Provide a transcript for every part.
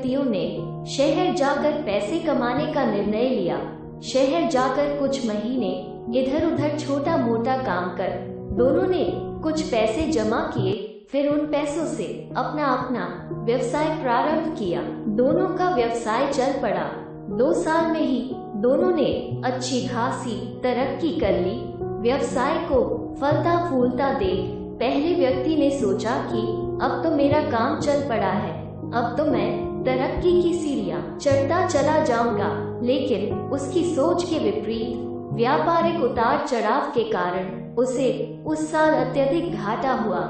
व्यक्तियों ने शहर जाकर पैसे कमाने का निर्णय लिया। शहर जाकर कुछ महीने इधर उधर छोटा मोटा काम कर दोनों ने कुछ पैसे जमा किए। फिर उन पैसों से अपना अपना व्यवसाय प्रारंभ किया। दोनों का व्यवसाय चल पड़ा। 2 साल में ही दोनों ने अच्छी खासी तरक्की कर ली। व्यवसाय को फलता फूलता देख पहले व्यक्ति ने सोचा कि अब तो मेरा काम चल पड़ा है, अब तो मैं तरक्की की सीढ़ियां चढ़ता चला जाऊंगा। लेकिन उसकी सोच के विपरीत व्यापारिक उतार चढ़ाव के कारण उसे उस साल अत्यधिक घाटा हुआ।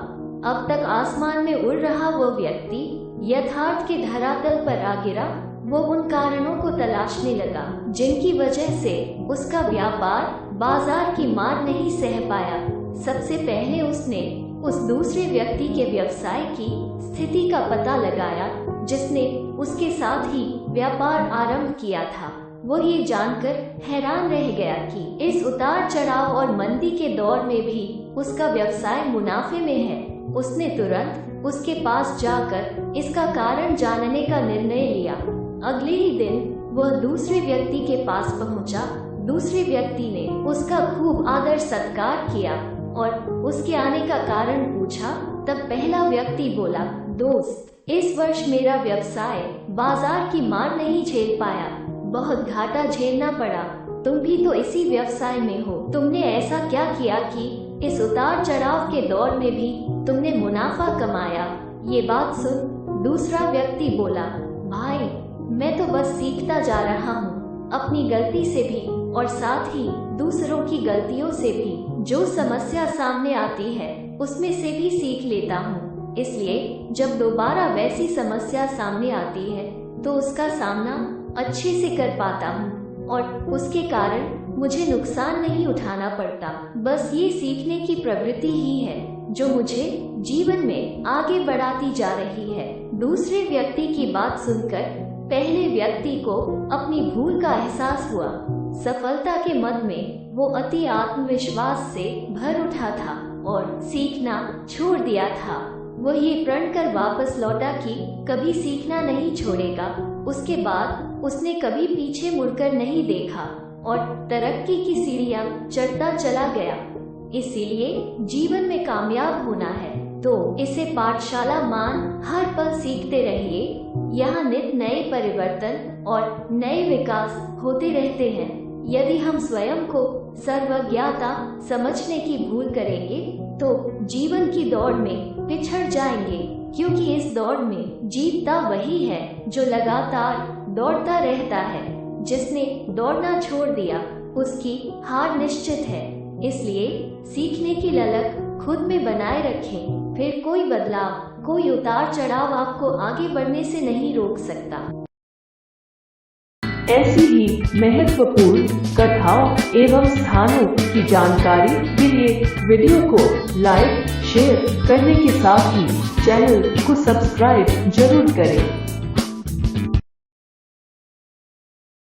अब तक आसमान में उड़ रहा वो व्यक्ति यथार्थ के धरातल पर आ गिरा। वो उन कारणों को तलाशने लगा जिनकी वजह से उसका व्यापार बाजार की मार नहीं सह पाया। सबसे पहले उसने उस दूसरे व्यक्ति के व्यवसाय की स्थिति का पता लगाया जिसने उसके साथ ही व्यापार आरंभ किया था। वो ये जानकर हैरान रह गया कि इस उतार चढ़ाव और मंदी के दौर में भी उसका व्यवसाय मुनाफे में है। उसने तुरंत उसके पास जाकर इसका कारण जानने का निर्णय लिया। अगले ही दिन वह दूसरे व्यक्ति के पास पहुंचा। दूसरे व्यक्ति ने उसका खूब आदर सत्कार किया और उसके आने का कारण पूछा। तब पहला व्यक्ति बोला, दोस्त, इस वर्ष मेरा व्यवसाय बाजार की मार नहीं झेल पाया, बहुत घाटा झेलना पड़ा। तुम भी तो इसी व्यवसाय में हो, तुमने ऐसा क्या किया कि इस उतार चढ़ाव के दौर में भी तुमने मुनाफा कमाया? ये बात सुन दूसरा व्यक्ति बोला, भाई, मैं तो बस सीखता जा रहा हूँ, अपनी गलती से भी और साथ ही दूसरों की गलतियों से भी। जो समस्या सामने आती है उसमें से भी सीख लेता हूँ, इसलिए जब दोबारा वैसी समस्या सामने आती है तो उसका सामना अच्छे से कर पाता हूँ और उसके कारण मुझे नुकसान नहीं उठाना पड़ता। बस ये सीखने की प्रवृत्ति ही है जो मुझे जीवन में आगे बढ़ाती जा रही है। दूसरे व्यक्ति की बात सुनकर पहले व्यक्ति को अपनी भूल का एहसास हुआ। सफलता के मद में वो अति आत्मविश्वास से भर उठा था और सीखना छोड़ दिया था। वो ये प्रण कर वापस लौटा कि कभी सीखना नहीं छोड़ेगा। उसके बाद उसने कभी पीछे मुड़कर नहीं देखा और तरक्की की सीढ़ियां चढ़ता चला गया। इसीलिए जीवन में कामयाब होना है तो इसे पाठशाला मान हर पल सीखते रहिए। यहाँ नित नए परिवर्तन और नए विकास होते रहते हैं। यदि हम स्वयं को सर्वज्ञता समझने की भूल करेंगे तो जीवन की दौड़ में पिछड़ जाएंगे, क्योंकि इस दौड़ में जीतता वही है जो लगातार दौड़ता रहता है। जिसने दौड़ना छोड़ दिया उसकी हार निश्चित है। इसलिए सीखने की ललक खुद में बनाए रखें, फिर कोई बदलाव, कोई उतार चढ़ाव आपको आगे बढ़ने से नहीं रोक सकता। ऐसी ही महत्वपूर्ण कथाओं एवं स्थानों की जानकारी के लिए वीडियो को लाइक, शेयर करने के साथ ही चैनल को सब्सक्राइब जरूर करें।